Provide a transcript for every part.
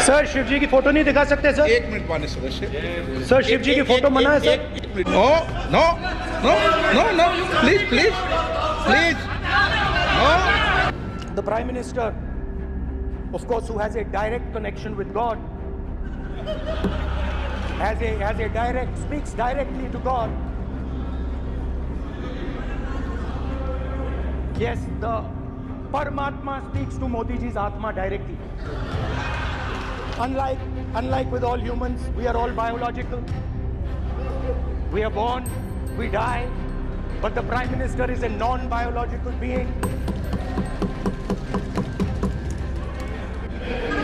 Sir Shiv ji की photo नहीं दिखा सकते सर? एक मिनट माननीय सदस्य। सर शिव जी की फोटो मना है सर? एक minute. No no no no no please please please no. The Prime Minister, of course, who has a direct connection with God, speaks directly to God. Yes, the Paramatma speaks to Modi ji's Atma directly. Unlike with all humans, we are all biological. We are born, we die, but the Prime Minister is a non-biological being.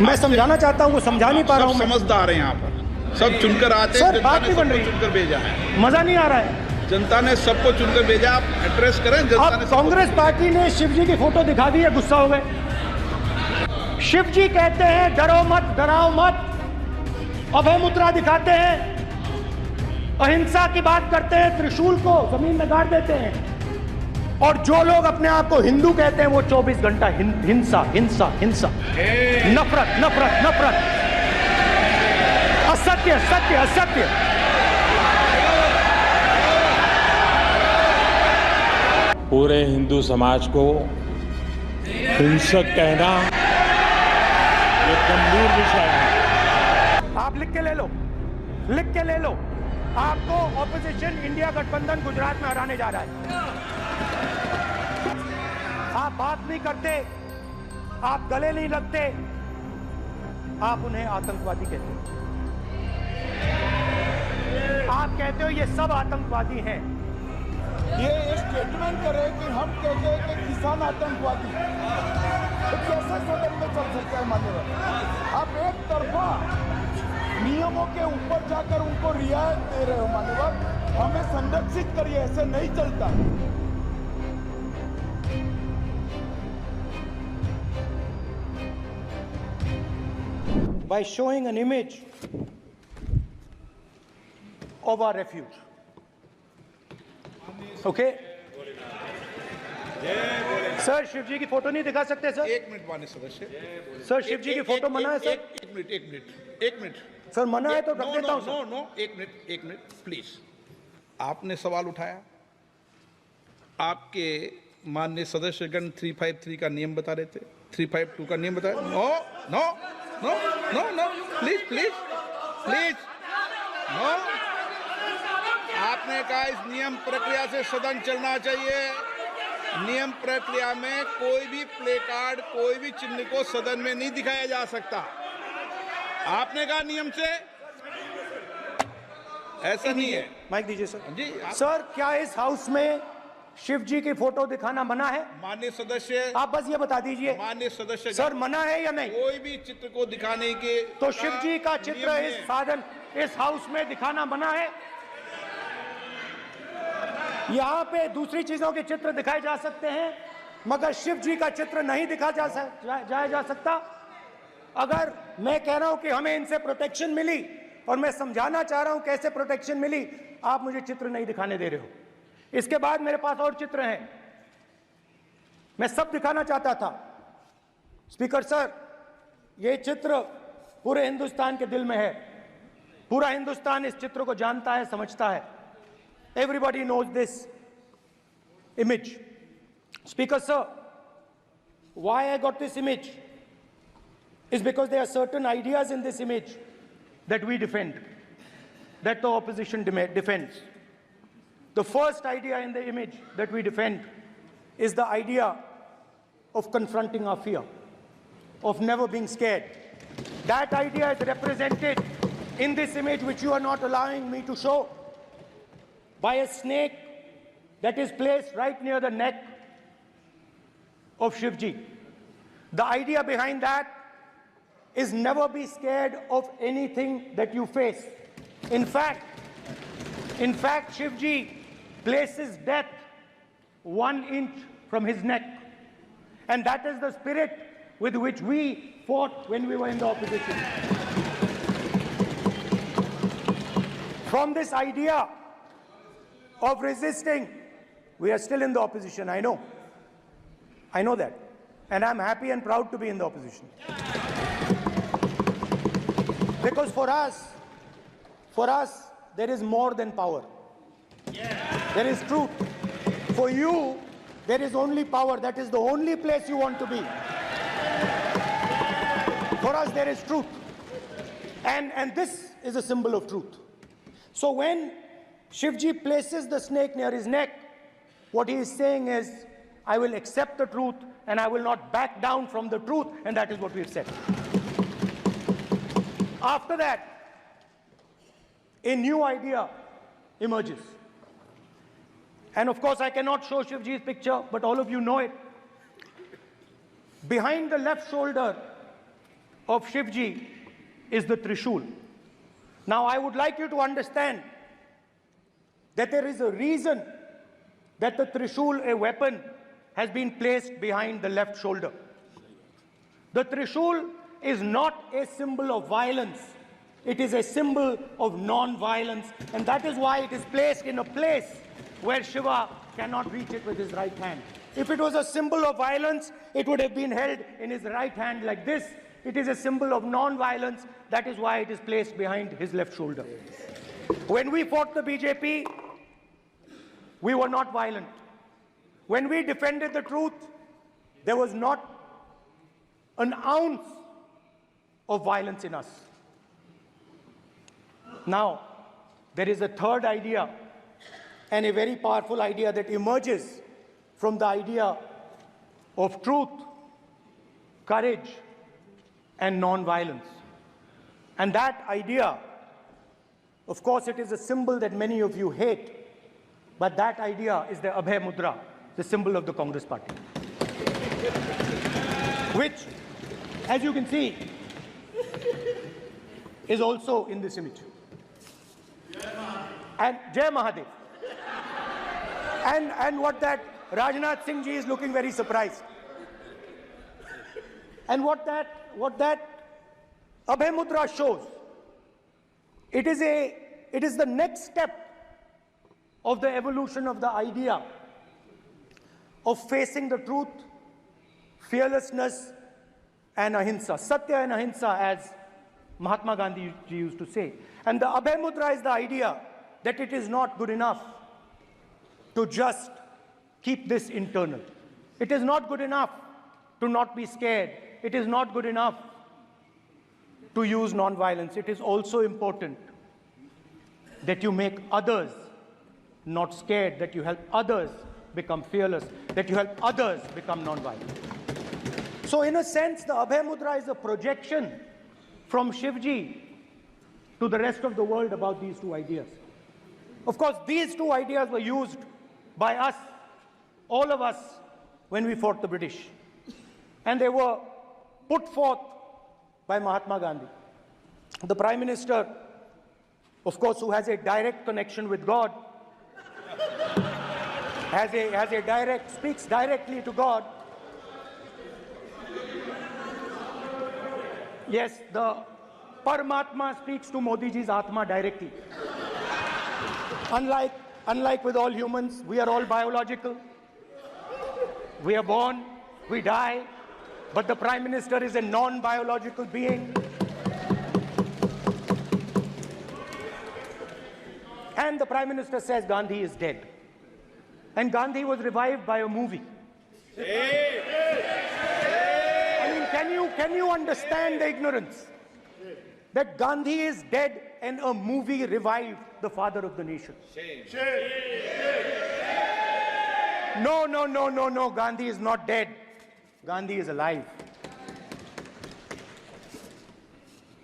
मैं समझाना चाहता हूँ, वो समझा नहीं पा रहा हूँ। समझदार हैं यहाँ पर, सब चुनकर आते हैं। सर बात नहीं बन रही, चुनकर भेजा है, मजा नहीं आ रहा है। जनता ने सबको चुनकर भेजा, आप एड्रेस करें। जनता ने कांग्रेस पार्टी ने शिव जी की फोटो दिखा दी है, गुस्सा हो गए। शिव जी कहते हैं डरो मत, डराओ मत, अभय मुद्रा दिखाते हैं, अहिंसा की बात करते हैं, त्रिशूल को जमीन में गाड़ देते हैं, और जो लोग अपने आप को हिंदू कहते हैं वो 24 घंटा हिंसा हिंसा हिंसा, नफरत नफरत नफरत, असत्य सत्य असत्य। पूरे हिंदू समाज को हिंसक कहना ये गंभीर विषय है। आप लिख के ले लो, लिख के ले लो। आपको ऑपोजिशन इंडिया गठबंधन गुजरात में हराने जा रहा है। आप बात नहीं करते, आप गले नहीं लगते, आप उन्हें आतंकवादी कहते हो। आप कहते हो ये सब आतंकवादी हैं। ये स्टेटमेंट करे कि हम कहते हैं कि किसान आतंकवादी, तो कैसे सदन में चल सकता है मान्यवर? आप एक तरफा नियमों के ऊपर जाकर उनको रियायत दे रहे हो मान्यवर, हमें संरक्षित करिए, ऐसे नहीं चलता। By showing an image of our refuge. Okay? Sir Shiv ji की फोटो नहीं दिखा सकते सर? एक मिनट माननीय सदस्य। सर शिव जी की फोटो मना है सर? एक मिनट सर मना है तो रख देता हूं सर। नो एक मिनट प्लीज। आपने सवाल उठाया, आपके माननीय सदस्यगण 353 का नियम बता रहे थे, 352 का नियम बताया। No no no no no please please please no. आपने कहा इस नियम प्रक्रिया से सदन चलना चाहिए। नियम प्रक्रिया में कोई भी प्ले कार्ड, कोई भी चिन्ह को सदन में नहीं दिखाया जा सकता। आपने कहा नियम से, ऐसा नहीं है। माइक दीजिए सर। जी सर क्या इस हाउस में शिव जी की फोटो दिखाना मना है? माननीय सदस्य, आप बस ये बता दीजिए। माननीय सदस्य सर मना है या नहीं? कोई भी चित्र को दिखाने के तो शिव जी का चित्र इस हाउस में दिखाना मना है। यहाँ पे दूसरी चीजों के चित्र दिखाए जा सकते हैं, मगर शिव जी का चित्र नहीं दिखा जा सकता। अगर मैं कह रहा हूं कि हमें इनसे प्रोटेक्शन मिली, और मैं समझाना चाह रहा हूं कैसे प्रोटेक्शन मिली, आप मुझे चित्र नहीं दिखाने दे रहे हो। इसके बाद मेरे पास और चित्र हैं, मैं सब दिखाना चाहता था। स्पीकर सर, ये चित्र पूरे हिंदुस्तान के दिल में है। पूरा हिंदुस्तान इस चित्र को जानता है, समझता है। Everybody knows this image. Speaker sir, why I got this image is because there are certain ideas in this image that we defend, that the opposition defends. The first idea in the image that we defend is the idea of confronting our fear, of never being scared. That idea is represented in this image, which you are not allowing me to show, by a snake that is placed right near the neck of Shivji. The idea behind that is never be scared of anything that you face. In fact, Shivji places death 1 inch from his neck. And that is the spirit with which we fought when we were in the opposition. From this idea of resisting, we are still in the opposition. I know that, and I'm happy and proud to be in the opposition. Because for us, there is more than power. There is truth. For you, there is only power. That is the only place you want to be. For us, there is truth. And this is a symbol of truth. So when Shivji places the snake near his neck, what he is saying is, I will accept the truth and I will not back down from the truth, and that is what we've said. After that, a new idea emerges. And of course, I cannot show Shivji's picture, but all of you know it. Behind the left shoulder of Shivji is the Trishul. Now, I would like you to understand that there is a reason that the Trishul, a weapon, has been placed behind the left shoulder. The Trishul is not a symbol of violence. It is a symbol of non-violence, and that is why it is placed in a place where Shiva cannot reach it with his right hand. If it was a symbol of violence, it would have been held in his right hand like this. It is a symbol of non-violence. That is why it is placed behind his left shoulder. When we fought the BJP, we were not violent. When we defended the truth, there was not an ounce of violence in us. Now, there is a third idea, and a very powerful idea that emerges from the idea of truth, courage, and non-violence. And that idea, of course, it is a symbol that many of you hate, but that idea is the Abhay Mudra, the symbol of the Congress Party, which, as you can see, is also in this image. And Jai Mahadev. And what that Rajnath Singh ji is looking very surprised. And what that Abhay Mudra shows, it is the next step of the evolution of the idea of facing the truth, fearlessness, and ahimsa. Satya and ahimsa, as Mahatma Gandhi ji used to say. And the Abhay Mudra is the idea that it is not good enough to just keep this internal. It is not good enough to not be scared. It is not good enough to use non-violence. It is also important that you make others not scared, that you help others become fearless, that you help others become non-violent. So in a sense, the Abhay Mudra is a projection from Shivji to the rest of the world about these two ideas. Of course, these two ideas were used by us, all of us, when we fought the British. And they were put forth by Mahatma Gandhi. The Prime Minister, of course, who has a direct connection with God, speaks directly to God. Yes, the Paramatma speaks to Modi ji's Atma directly. Unlike with all humans, we are all biological. We are born, we die, but the Prime Minister is a non-biological being. And the Prime Minister says Gandhi is dead. And Gandhi was revived by a movie. I mean, can you understand the ignorance? That Gandhi is dead and a movie revived the father of the nation. No, Gandhi is not dead. Gandhi is alive.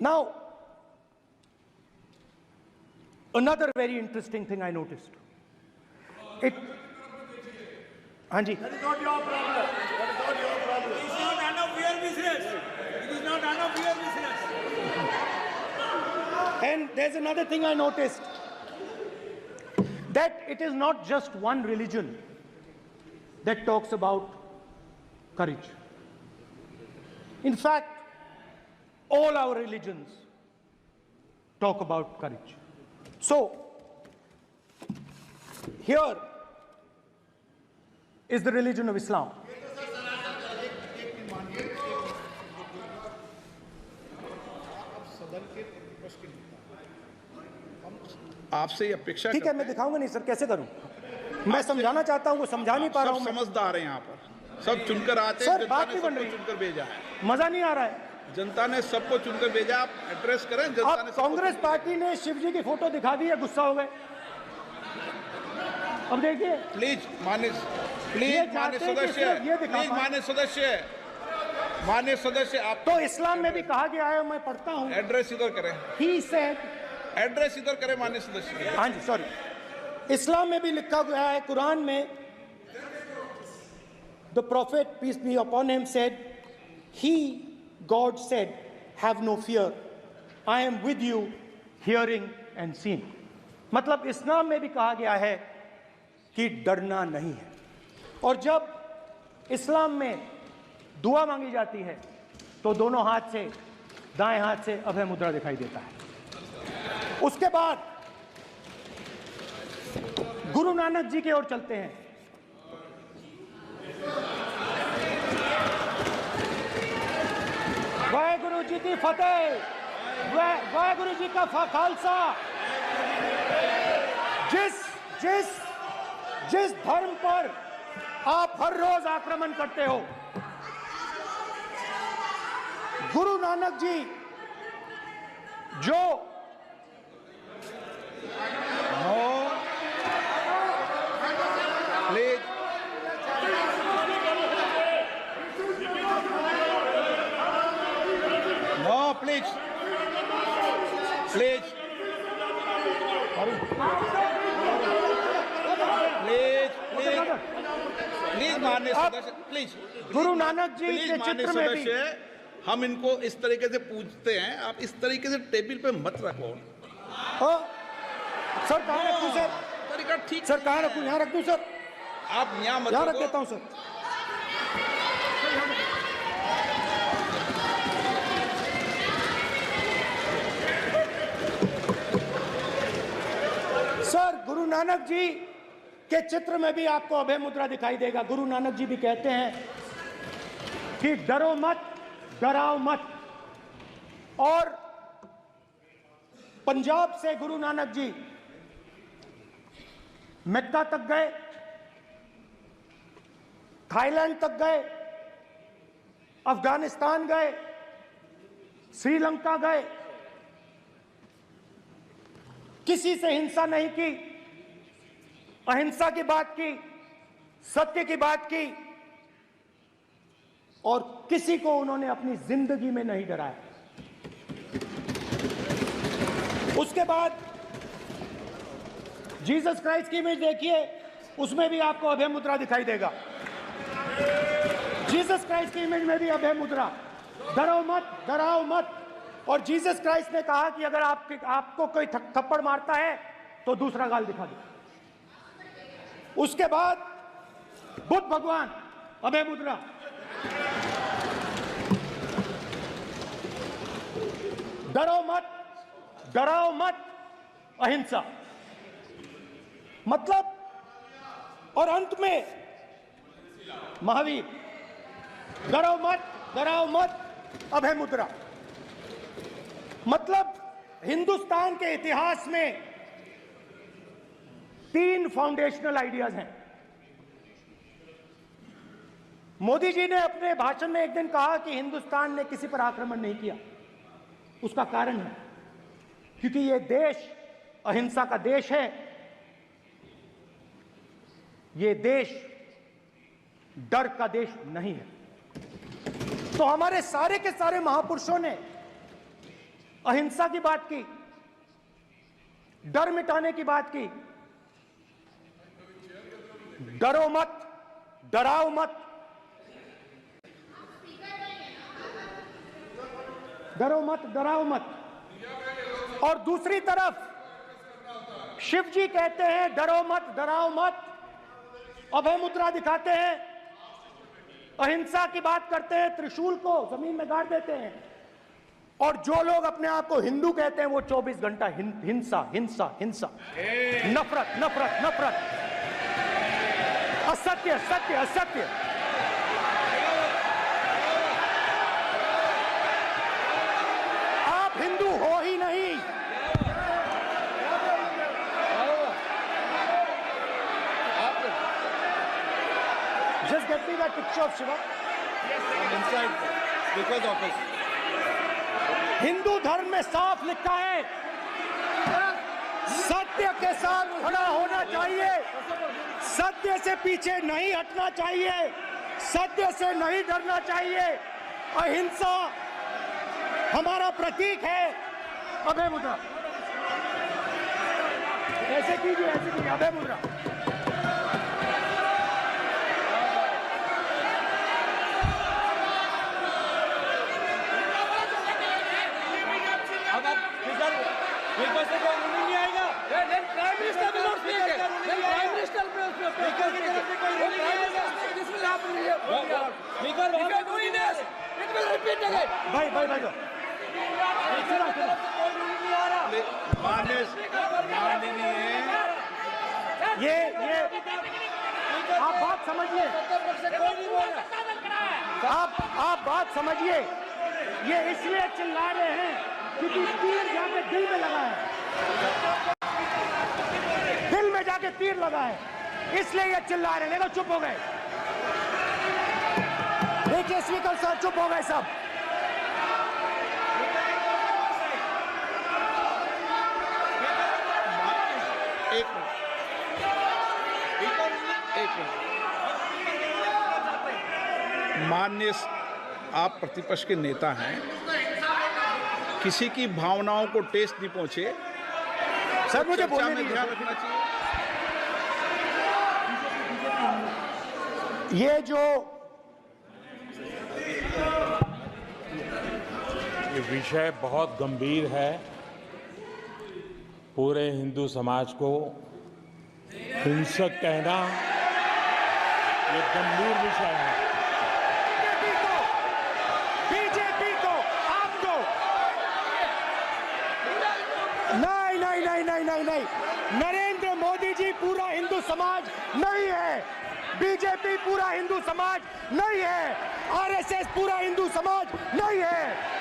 Now, another very interesting thing I noticed. Hanji. That is not your problem. That is not your problem. It is not none of your business. It is not none of your business. And there's another thing I noticed. That it is not just one religion that talks about courage. In fact, all our religions talk about courage. So, here is the religion of Islam. आपसे ये अपेक्षा ठीक है, मैं दिखाऊंगा नहीं sir, कैसे करूं? मैं समझाना चाहता हूँ, वो समझा नहीं पा रहा सब हूँ मैं। समझदार हैं यहाँ पर, सब चुनकर आते हैं। सर, जनता बात ने नहीं बन सबको रही। चुनकर भेजा है, मजा नहीं आ रहा है। जनता ने सबको चुनकर भेजा। आप एड्रेस करें, जनता अब ने सबको कांग्रेस चुनकर पार्टी ने शिव जी की फोटो दिखा दी है, गुस्सा हो गए। अब देखिए, प्लीज मान्य ये चाहते हैं कि सदस्य, सिर्फ ये दिखा प्लीज पाएं। मान्य सदस्य आप तो इस्लाम में भी कहा गया है, मैं पढ़ता हूँ, एड्रेस इधर करें, ही सेड, एड्रेस इधर करें मान्य सदस्य। हाँ जी सॉरी, इस्लाम में भी लिखा गया है, कुरान में, the prophet peace be upon him said, he God said, have no fear, I am with you hearing and seeing. मतलब इस्लाम में भी कहा गया है कि डरना नहीं है। और जब इस्लाम में दुआ मांगी जाती है तो दोनों हाथ से, दाएं हाथ से अभय मुद्रा दिखाई देता है। उसके बाद गुरु नानक जी की ओर चलते हैं। वाहेगुरु जी की फतेह, वाहेगुरु जी का खालसा। जिस धर्म पर आप हर रोज आक्रमण करते हो, गुरु नानक जी जो please no, please please please मान्य सदस्य, please Guru Nanak ji please के मान्य चित्र में भी, सदस्य, हम इनको इस तरीके से पूछते हैं, आप इस तरीके से टेबल पे मत रखो। सर कहाँ रखूं सर? तरीका ठीक, सर कहाँ रखूं? यहाँ रख दूं सर? आप यहाँ मत यहाँ रख रखो। देता हूं सर। सर गुरु नानक जी के चित्र में भी आपको अभय मुद्रा दिखाई देगा। गुरु नानक जी भी कहते हैं कि डरो मत, डराओ मत। और पंजाब से गुरु नानक जी मक्का तक गए, थाईलैंड तक गए, अफगानिस्तान गए, श्रीलंका गए, किसी से हिंसा नहीं की, अहिंसा की बात की, सत्य की बात की, और किसी को उन्होंने अपनी जिंदगी में नहीं डराया। उसके बाद जीसस क्राइस्ट की इमेज देखिए, उसमें भी आपको अभय मुद्रा दिखाई देगा। जीसस क्राइस्ट की इमेज में भी अभय मुद्रा, डरो मत, डराओ मत। और जीसस क्राइस्ट ने कहा कि अगर आपको कोई थप्पड़ मारता है तो दूसरा गाल दिखा दो। उसके बाद बुद्ध भगवान, अभय मुद्रा। डरो मत, डराओ मत, अहिंसा। मतलब, और अंत में महावीर, डरो मत, डराओ मत, अभय मुद्रा। मतलब हिंदुस्तान के इतिहास में 3 फाउंडेशनल आइडियाज हैं। मोदी जी ने अपने भाषण में एक दिन कहा कि हिंदुस्तान ने किसी पर आक्रमण नहीं किया। उसका कारण है क्योंकि यह देश अहिंसा का देश है। यह देश डर का देश नहीं है। तो हमारे सारे के सारे महापुरुषों ने अहिंसा की बात की, डर मिटाने की बात की। डरो मत, डराओ मत, डरो मत, डराओ मत। और दूसरी तरफ शिव जी कहते हैं डरो मत, डराओ मत, अभय मुद्रा दिखाते हैं, अहिंसा की बात करते हैं, त्रिशूल को जमीन में गाड़ देते हैं। और जो लोग अपने आप को हिंदू कहते हैं वो 24 घंटा हिंसा, हिंसा, हिंसा, नफरत, नफरत, नफरत, असत्य, सत्य, असत्य। आप हिंदू हो that picture of Shiva? Inside, because of us. Hindu धर्म में साफ लिखा है, सत्य के साथ खड़ा होना चाहिए, सत्य से पीछे नहीं हटना चाहिए, सत्य से नहीं डरना चाहिए। अहिंसा हमारा प्रतीक है। अभय मुद्रा, ऐसे कीजिए, अभय मुद्रा। अब आप बिल्कुल से कोई नहीं आएगा। Prime minister will not speak. Prime minister पे स्पीकर की तरफ से कोई नहीं आएगा। This will happen here. Speaker वहाँ पे कोई नहीं है। It will repeat again. भाई कोई नहीं आ रहा। ये आप बात समझिए, कोई नहीं बोल रहा। आप बात समझिए। ये इसलिए चिल्ला रहे हैं क्योंकि तीर जाके दिल में लगा है, दिल में जाके तीर लगा है, इसलिए ये चिल्ला रहे हैं। देखो चुप हो गए, देखिए स्पीकर साहब चुप हो गए सब। एक मिनट। माननीय आप प्रतिपक्ष के नेता हैं, किसी की भावनाओं को ठेस नहीं पहुंचे, सर मुझे चर्चा बोलने में दीजिए। ध्यान रखना चाहिए। ये जो ये विषय बहुत गंभीर है। पूरे हिंदू समाज को हिंसक कहना ये गंभीर विषय है। बीजेपी को आपको नहीं, नरेंद्र मोदी जी पूरा हिंदू समाज नहीं है, बीजेपी पूरा हिंदू समाज नहीं है, आरएसएस पूरा हिंदू समाज नहीं है।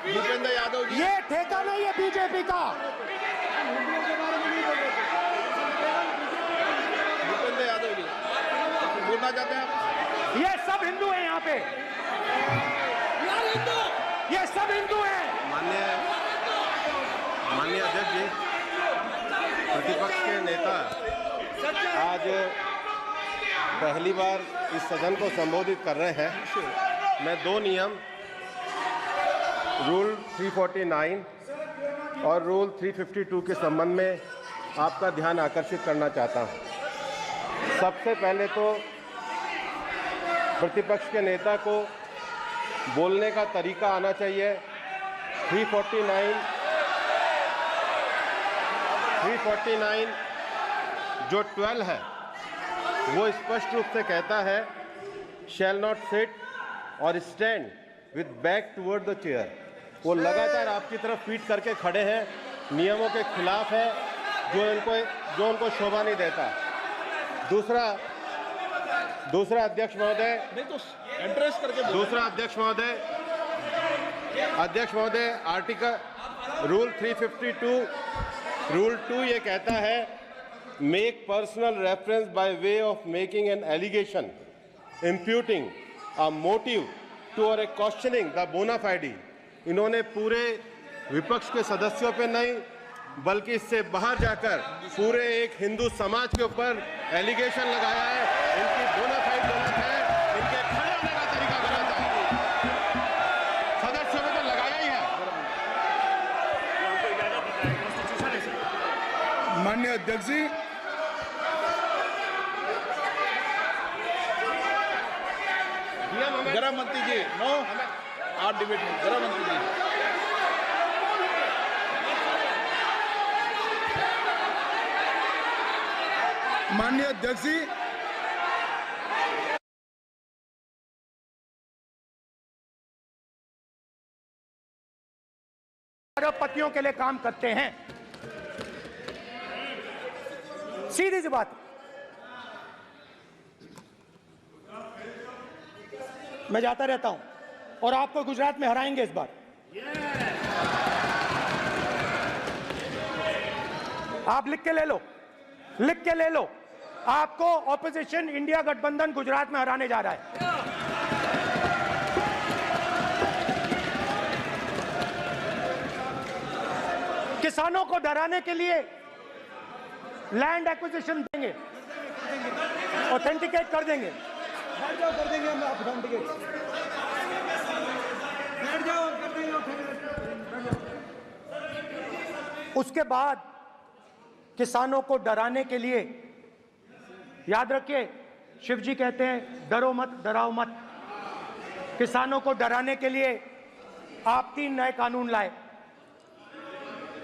भूपेंद्र यादव जी, ये ठेका नहीं है बीजेपी का। भूपेंद्र यादव जी बोलना चाहते हैं आप? ये सब हिंदू हैं यहाँ पे, ये सब हिंदू हैं। माननीय अध्यक्ष जी, प्रतिपक्ष के नेता आज पहली बार इस सदन को संबोधित कर रहे हैं। मैं दो नियम रूल 349 और रूल 352 के संबंध में आपका ध्यान आकर्षित करना चाहता हूं। सबसे पहले तो प्रतिपक्ष के नेता को बोलने का तरीका आना चाहिए। 349 जो 12 है वो स्पष्ट रूप से कहता है शैल नॉट सिट और stand with back toward the chair. वो लगातार आपकी तरफ पीठ करके खड़े हैं, नियमों के खिलाफ है, जो उनको शोभा नहीं देता। दूसरा अध्यक्ष महोदय, नहीं तो एड्रेस करके बोलो। दूसरा अध्यक्ष महोदय आर्टिकल रूल 352 रूल 2 ये कहता है make personal reference by way of making an allegation imputing a motive to और ए क्वेश्चनिंग द बोना फाइडी। इन्होंने पूरे विपक्ष के सदस्यों पे नहीं बल्कि इससे बाहर जाकर पूरे एक हिंदू समाज के ऊपर एलिगेशन लगाया है। इनकी बोना फाइड गलत है, इनके खड़े होने का तरीका गलत है। सदस्यों में तो लगाया ही है। माननीय अध्यक्ष जी, गृह मंत्री जी, नो आप डिबेट में गृह मंत्री जी। माननीय अध्यक्ष जी, अरबपतियों के लिए काम करते हैं, सीधी सी बात। मैं जाता रहता हूं और आपको गुजरात में हराएंगे इस बार। आप लिख के ले लो, लिख के ले लो, आपको ऑपोजिशन इंडिया गठबंधन गुजरात में हराने जा रहा है। किसानों को डराने के लिए लैंड एक्विजिशन देंगे, ऑथेंटिकेट कर देंगे, कर देंगे हम ऑथेंटिकेट, बैठ जाओ, कर देंगे। उसके बाद किसानों को डराने के लिए, याद रखिए शिव जी कहते हैं डरो मत डराओ मत, किसानों को डराने के लिए आप 3 नए कानून लाए।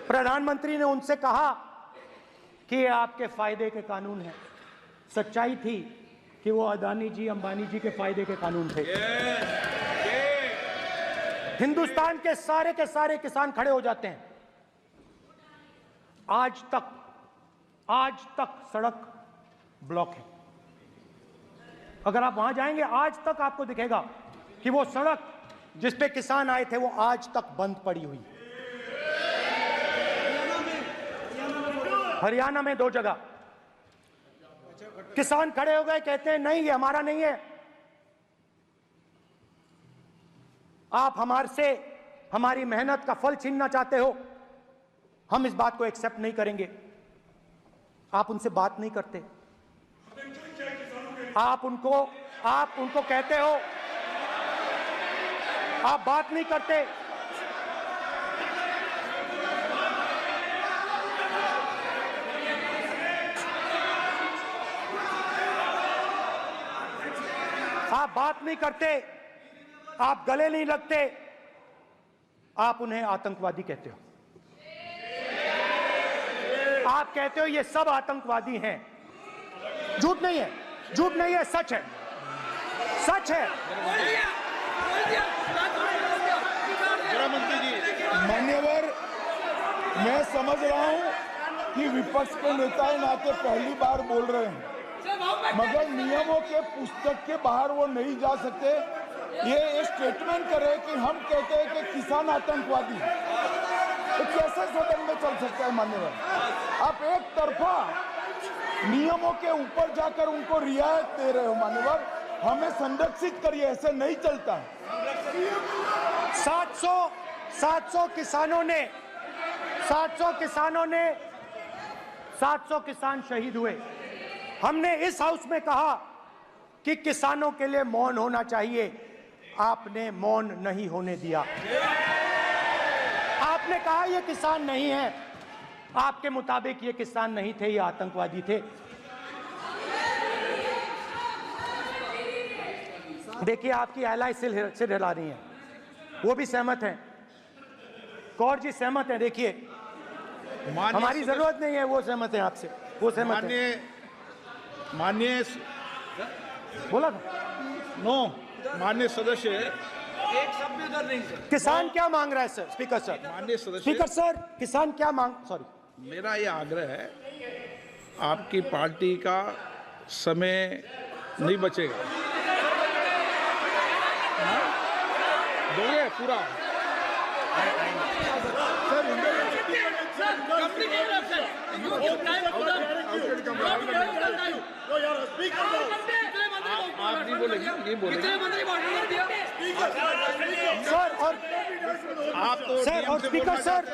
प्रधानमंत्री ने उनसे कहा कि ये आपके फायदे के कानून हैं। सच्चाई थी कि वो अदानी जी अंबानी जी के फायदे के कानून थे। हिंदुस्तान के सारे किसान खड़े हो जाते हैं। आज तक सड़क ब्लॉक है। अगर आप वहां जाएंगे आज तक आपको दिखेगा कि वो सड़क जिस पे किसान आए थे वो आज तक बंद पड़ी हुई। हरियाणा में 2 जगह किसान खड़े हो गए, कहते हैं नहीं ये हमारा नहीं है, आप हमारे से हमारी मेहनत का फल छीनना चाहते हो, हम इस बात को एक्सेप्ट नहीं करेंगे। आप उनसे बात नहीं करते, आप उनको कहते हो, आप बात नहीं करते। आप बात नहीं करते, आप गले नहीं लगते, आप उन्हें आतंकवादी कहते हो। आप कहते हो ये सब आतंकवादी हैं। झूठ नहीं है, झूठ नहीं है, सच है, सच है। मान्यवर, मैं समझ रहा हूं कि विपक्ष के नेता नाते पहली बार बोल रहे हैं, मगर नियमों के पुस्तक के बाहर वो नहीं जा सकते। ये स्टेटमेंट करे कि हम कहते हैं कि किसान आतंकवादी, तो कैसे सदन में चल सकता है मान्यवर? आप एक तरफा नियमों के ऊपर जाकर उनको रियायत दे रहे हो मान्यवर, हमें संरक्षित करिए, ऐसे नहीं चलता। 700 किसान शहीद हुए। हमने इस हाउस में कहा कि किसानों के लिए मौन होना चाहिए, आपने मौन नहीं होने दिया। आपने कहा ये किसान नहीं है, आपके मुताबिक ये किसान नहीं थे, ये आतंकवादी थे। देखिए आपकी एलाई सिर हिला रही है, वो भी सहमत हैं, कौर जी सहमत हैं। देखिए हमारी जरूरत नहीं है, वो सहमत है आपसे, वो सहमत है। माननीय बोला था माननीय सदस्य, एक शब्द उधर नहीं सर। किसान क्या मांग रहा है सर? स्पीकर सर, माननीय सदस्य, स्पीकर सर, किसान क्या मांग, सॉरी, मेरा ये आग्रह है, आपकी पार्टी का समय नहीं बचेगा, दोगे पूरा? आप नहीं बोलेंगे, ये बोलेंगे सर। और आप तो सर और स्पीकर सर,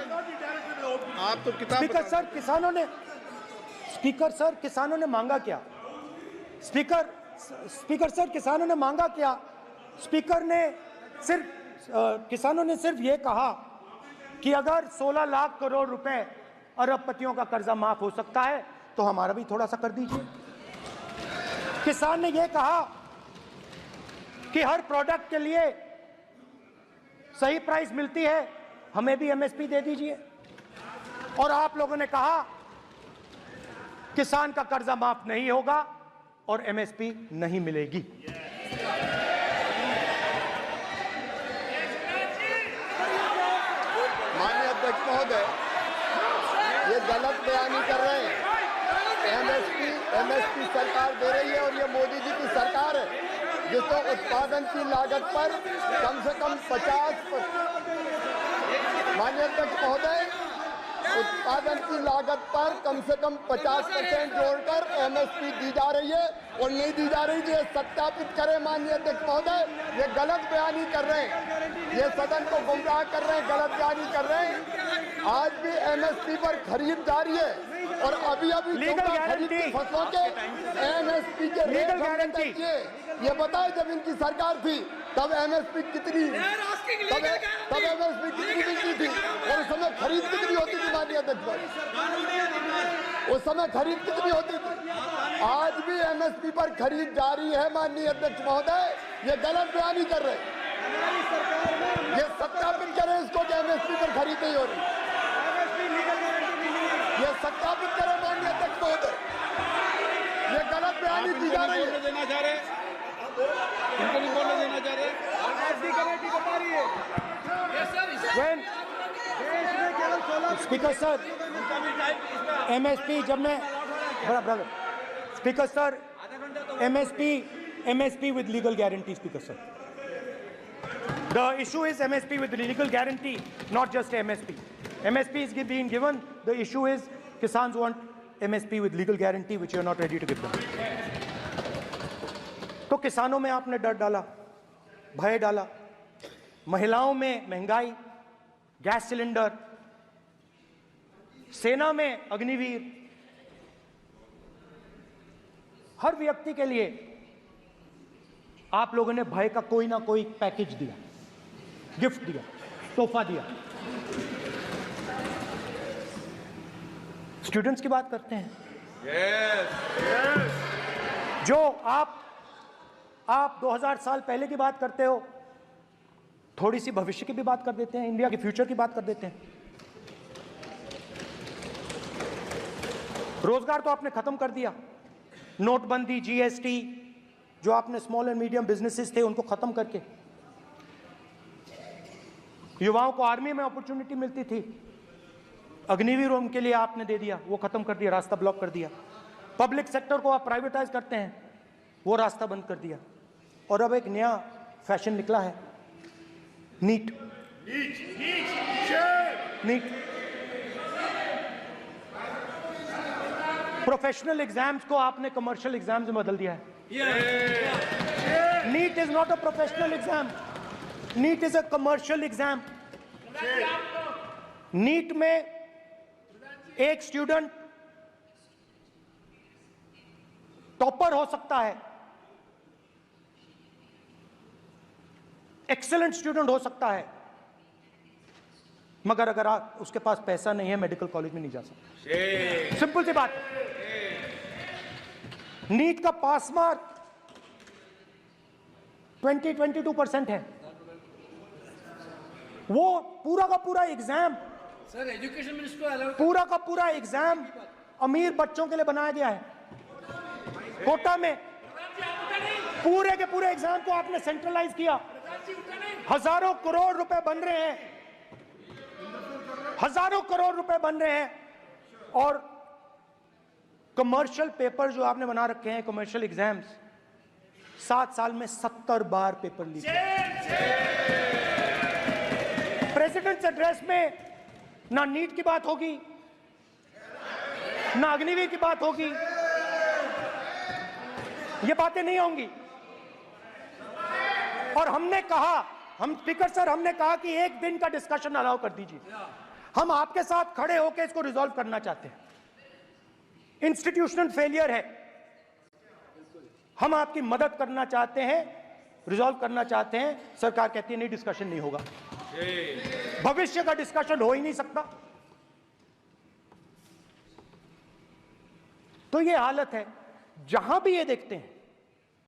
आप तो किताब स्पीकर सर, किसानों ने मांगा क्या? स्पीकर सर, किसानों ने मांगा क्या? किसानों ने सिर्फ ये कहा कि अगर 16 लाख करोड़ रुपए अरबपतियों का कर्जा माफ हो सकता है तो हमारा भी थोड़ा सा कर दीजिए। किसान ने ये कहा कि हर प्रोडक्ट के लिए सही प्राइस मिलती है, हमें भी एमएसपी दे दीजिए। और आप लोगों ने कहा किसान का कर्जा माफ नहीं होगा और एमएसपी नहीं मिलेगी। माननीय अध्यक्ष महोदय, ये गलत बयानी कर रहे हैं। एमएसपी सरकार दे रही है और ये मोदी जी की सरकार है। जिसको उत्पादन की लागत पर कम से कम 50%, माननीय अध्यक्ष महोदय, उत्पादन की लागत पर कम से कम 50% जोड़कर एमएसपी दी जा रही है और नहीं दी जा रही। ये सत्यापित करें माननीय अध्यक्ष महोदय, ये गलत बयानी कर रहे हैं, ये सदन को गुमराह कर रहे हैं, गलत बयानी कर रहे हैं। आज भी एमएसपी पर खरीद जारी है और अभी खरीद की फसलों के एमएसपी के रेट गारंटी ये बताए, जब इनकी सरकार थी तब एमएसपी कितनी, तब एमएसपी कितनी मिलती थी और उस समय खरीद कितनी होती थी माननीय अध्यक्ष, उस समय खरीद कितनी होती थी। आज भी एमएसपी पर खरीद जारी है माननीय अध्यक्ष महोदय, ये गलत बयानी कर रहे हैं। ये सत्यापित करें इसको कि एमएसपी पर खरीद नहीं हो रही, ये सत्यापित करें माननीय अध्यक्ष महोदय, ये गलत बयानी दी जा रही है। देना चाह रहे हैं, इनको नहीं बोलने देना चाह रहे हैं। कमेटी बता रही है। स्पीकर सर, एमएसपी जब मैं brother speaker sir, MSP with legal guarantee, Speaker sir. The issue is MSP with legal guarantee, not just MSP. MSP is being given. The issue is Kisans want MSP with legal guarantee, which you are not ready to give them. तो किसानों में आपने डर डाला, भय डाला, महिलाओं में महंगाई, गैस सिलेंडर, सेना में अग्निवीर, हर व्यक्ति के लिए आप लोगों ने भय का कोई ना कोई पैकेज दिया, गिफ्ट दिया, तोहफा दिया। स्टूडेंट्स की बात करते हैं। जो आप 2000 साल पहले की बात करते हो, थोड़ी सी भविष्य की भी बात कर देते हैं, इंडिया के फ्यूचर की बात कर देते हैं। रोजगार तो आपने खत्म कर दिया, नोटबंदी, जीएसटी, जो आपने स्मॉल एंड मीडियम बिजनेसेस थे उनको खत्म करके, युवाओं को आर्मी में अपॉर्चुनिटी मिलती थी, अग्निवीर उनके लिए आपने दे दिया, वो खत्म कर दिया, रास्ता ब्लॉक कर दिया। पब्लिक सेक्टर को आप प्राइवेटाइज करते हैं, वो रास्ता बंद कर दिया। और अब एक नया फैशन निकला है, नीट। प्रोफेशनल एग्जाम्स को आपने कमर्शियल एग्जाम्स में बदल दिया है। NEET is not a professional exam, NEET is a commercial exam. NEET में एक स्टूडेंट टॉपर हो सकता है, एक्सीलेंट स्टूडेंट हो सकता है, मगर अगर उसके पास पैसा नहीं है मेडिकल कॉलेज में नहीं जा सकता। सिंपल सी बात। नीट का पास मार्क 22% है। वो पूरा का पूरा एग्जाम, सर एजुकेशन मिनिस्टर पूरा का पूरा एग्जाम अमीर बच्चों के लिए बनाया गया है। कोटा में पूरे के पूरे एग्जाम को आपने सेंट्रलाइज किया। हजारों करोड़ रुपए बन रहे हैं, हजारों करोड़ रुपए बन रहे हैं। और कमर्शियल पेपर जो आपने बना रखे हैं, कमर्शियल एग्जाम्स, 7 साल में 70 बार पेपर लीक। प्रेसिडेंट्स एड्रेस में ना नीट की बात होगी, ना अग्निवीर की बात होगी, ये बातें नहीं होंगी। और हमने कहा, हम स्पीकर सर, हमने कहा कि एक दिन का डिस्कशन अलाउ कर दीजिए। हम आपके साथ खड़े होकर इसको रिजॉल्व करना चाहते हैं। इंस्टीट्यूशनल फेलियर है, हम आपकी मदद करना चाहते हैं, रिजॉल्व करना चाहते हैं। सरकार कहती है नहीं, डिस्कशन नहीं होगा, भविष्य का डिस्कशन हो ही नहीं सकता। तो ये हालत है। जहां भी ये देखते हैं